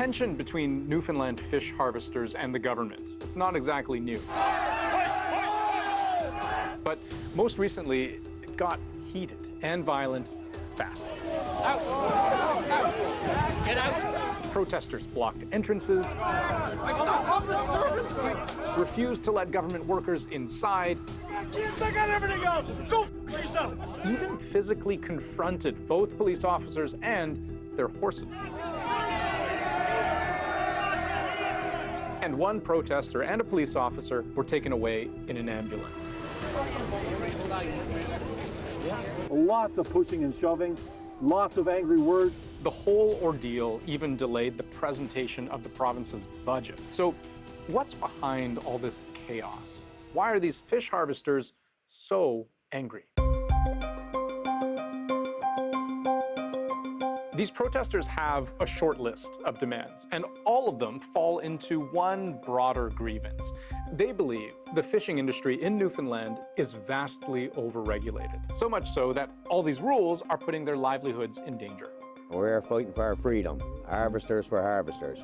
tension between Newfoundland fish harvesters and the government. It's not exactly new. But most recently, it got heated and violent fast. Out! Out! Get out! Protesters blocked entrances, refused to let government workers inside, I got everything else! Go f yourself! Even physically confronted both police officers and their horses. And one protester and a police officer were taken away in an ambulance. Lots of pushing and shoving, lots of angry words. The whole ordeal even delayed the presentation of the province's budget. So what's behind all this chaos? Why are these fish harvesters so angry? These protesters have a short list of demands, and all of them fall into one broader grievance. They believe the fishing industry in Newfoundland is vastly overregulated, so much so that all these rules are putting their livelihoods in danger. We're fighting for our freedom, harvesters for harvesters.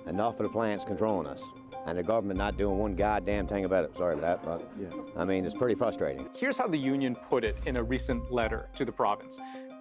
Enough of the plants controlling us, and the government not doing one goddamn thing about it. Sorry about that, but I mean, it's pretty frustrating. Here's how the union put it in a recent letter to the province.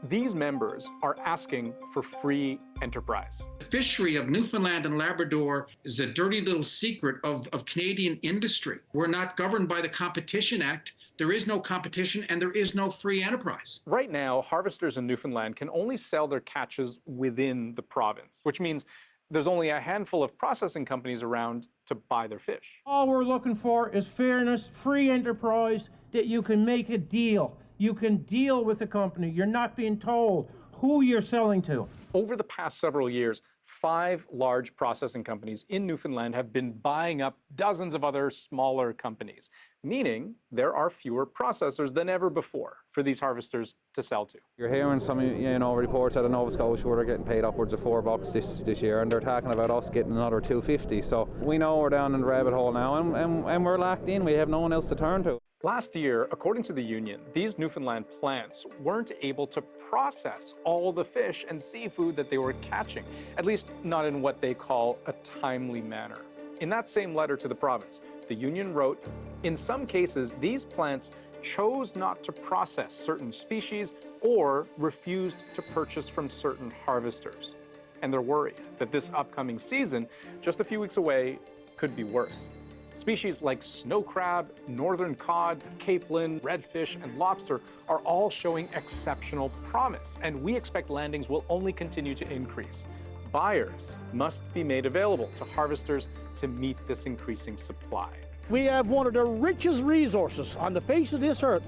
These members are asking for free enterprise. The fishery of Newfoundland and Labrador is a dirty little secret of Canadian industry. We're not governed by the Competition Act. There is no competition and there is no free enterprise. Right now, harvesters in Newfoundland can only sell their catches within the province, which means there's only a handful of processing companies around to buy their fish. All we're looking for is fairness, free enterprise, that you can make a deal. You can deal with the company. You're not being told who you're selling to. Over the past several years, 5 large processing companies in Newfoundland have been buying up dozens of other smaller companies, meaning there are fewer processors than ever before for these harvesters to sell to. You're hearing some, reports out of Nova Scotia where they're getting paid upwards of $4 this year, and they're talking about us getting another $2.50. So we know we're down in the rabbit hole now, and we're locked in. We have no one else to turn to. Last year, according to the union, these Newfoundland plants weren't able to process all the fish and seafood that they were catching, at least not in what they call a timely manner. In that same letter to the province, the union wrote, in some cases, these plants chose not to process certain species or refused to purchase from certain harvesters. And they're worried that this upcoming season, just a few weeks away, could be worse. Species like snow crab, northern cod, capelin, redfish, and lobster are all showing exceptional promise, and we expect landings will only continue to increase. Buyers must be made available to harvesters to meet this increasing supply. We have one of the richest resources on the face of this earth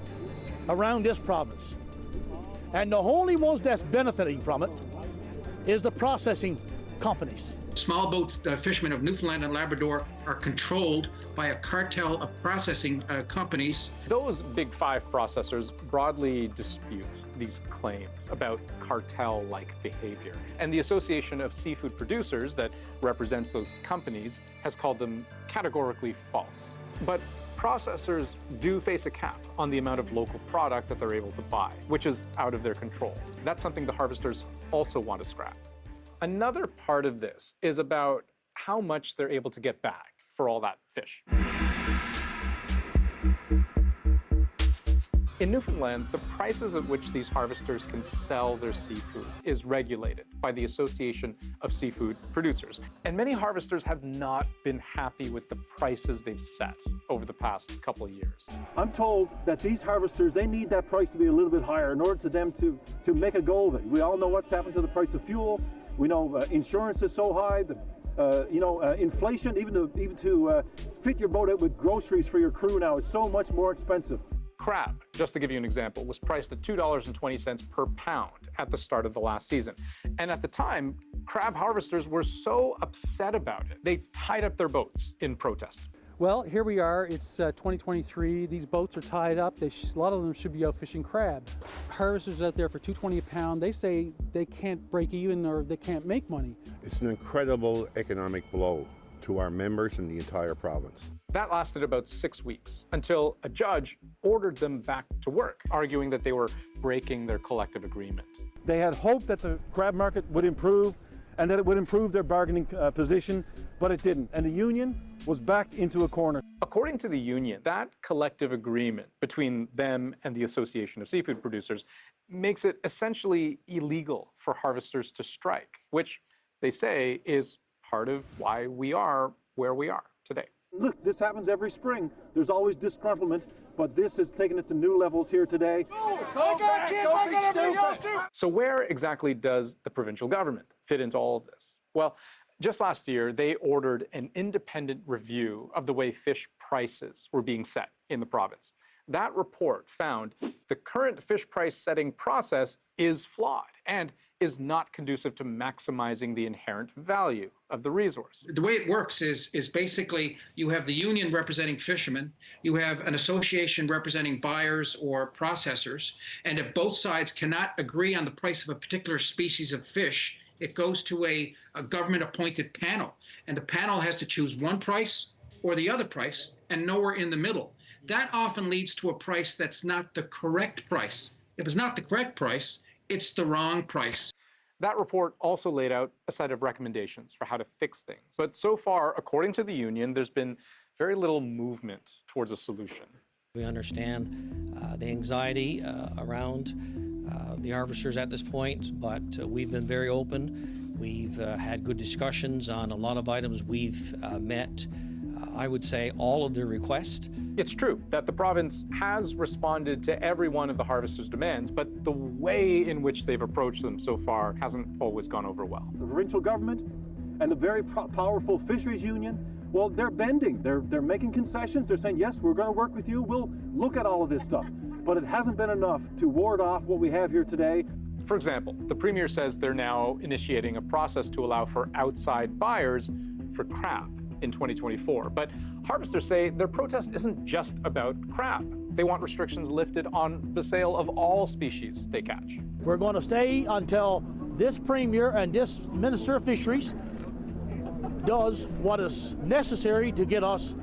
around this province. And the only ones that's benefiting from it is the processing companies. Small boat fishermen of Newfoundland and Labrador are controlled by a cartel of processing companies. Those big 5 processors broadly dispute these claims about cartel-like behavior. And the Association of Seafood Producers that represents those companies has called them categorically false. But processors do face a cap on the amount of local product that they're able to buy, which is out of their control. That's something the harvesters also want to scrap. Another part of this is about how much they're able to get back for all that fish. In Newfoundland, the prices at which these harvesters can sell their seafood is regulated by the Association of Seafood Producers. And many harvesters have not been happy with the prices they've set over the past couple of years. I'm told that these harvesters, they need that price to be a little bit higher in order for them to make a go of it. We all know what's happened to the price of fuel. We know insurance is so high, inflation, even to fit your boat out with groceries for your crew now is so much more expensive. Crab, just to give you an example, was priced at $2.20 per pound at the start of the last season. And at the time, crab harvesters were so upset about it, they tied up their boats in protest. Well, here we are. It's 2023. These boats are tied up. A lot of them should be out fishing crab. Harvesters out there for $2.20 a pound, they say they can't break even or they can't make money. It's an incredible economic blow to our members in the entire province. That lasted about 6 weeks until a judge ordered them back to work, arguing that they were breaking their collective agreement. They had hoped that the crab market would improve and that it would improve their bargaining position, but it didn't. And the union was backed into a corner. According to the union, that collective agreement between them and the Association of Seafood Producers makes it essentially illegal for harvesters to strike, which they say is part of why we are where we are today. Look, this happens every spring. There's always disgruntlement, but this has taken it to new levels here today. So where exactly does the provincial government fit into all of this? Well, just last year, they ordered an independent review of the way fish prices were being set in the province. That report found the current fish price setting process is flawed and is not conducive to maximizing the inherent value of the resource. The way it works is basically you have the union representing fishermen, you have an association representing buyers or processors, and if both sides cannot agree on the price of a particular species of fish, it goes to a government-appointed panel, and the panel has to choose one price or the other price, and nowhere in the middle. That often leads to a price that's not the correct price. If it's not the correct price, it's the wrong price. That report also laid out a set of recommendations for how to fix things. But so far, according to the union, there's been very little movement towards a solution. We understand the anxiety around the harvesters at this point, but we've been very open. We've had good discussions on a lot of items. We've met, I would say, all of their requests. It's true that the province has responded to every one of the harvesters' demands, but the way in which they've approached them so far hasn't always gone over well. The provincial government and the very powerful fisheries union, well, they're bending. They're making concessions. They're saying, yes, we're going to work with you. We'll look at all of this stuff. But it hasn't been enough to ward off what we have here today. For example, the Premier says they're now initiating a process to allow for outside buyers for crab in 2024. But harvesters say their protest isn't just about crab. They want restrictions lifted on the sale of all species they catch. We're going to stay until this Premier and this Minister of Fisheries does what is necessary to get us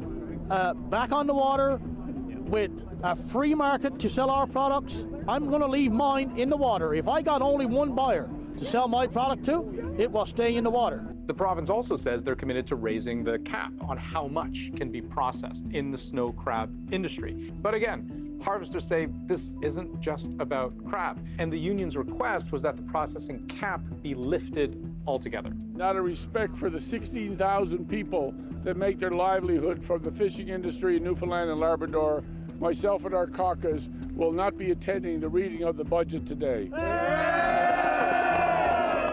back on the water with a free market to sell our products. I'm going to leave mine in the water. If I got only one buyer to sell my product to, it will stay in the water. The province also says they're committed to raising the cap on how much can be processed in the snow crab industry. But again, harvesters say this isn't just about crab, and the union's request was that the processing cap be lifted altogether. Out of respect for the 16,000 people that make their livelihood from the fishing industry in Newfoundland and Labrador, myself and our caucus will not be attending the reading of the budget today.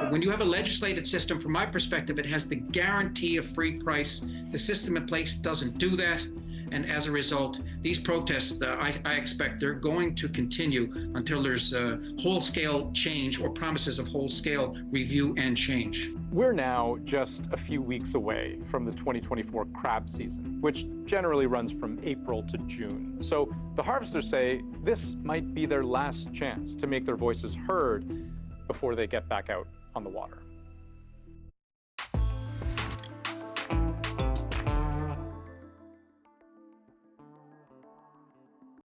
When you have a legislated system, from my perspective, it has the guarantee of free price. The system in place doesn't do that. And as a result, these protests, I expect they're going to continue until there's a whole-scale change or promises of whole-scale review and change. We're now just a few weeks away from the 2024 crab season, which generally runs from April to June. So the harvesters say this might be their last chance to make their voices heard before they get back out on the water.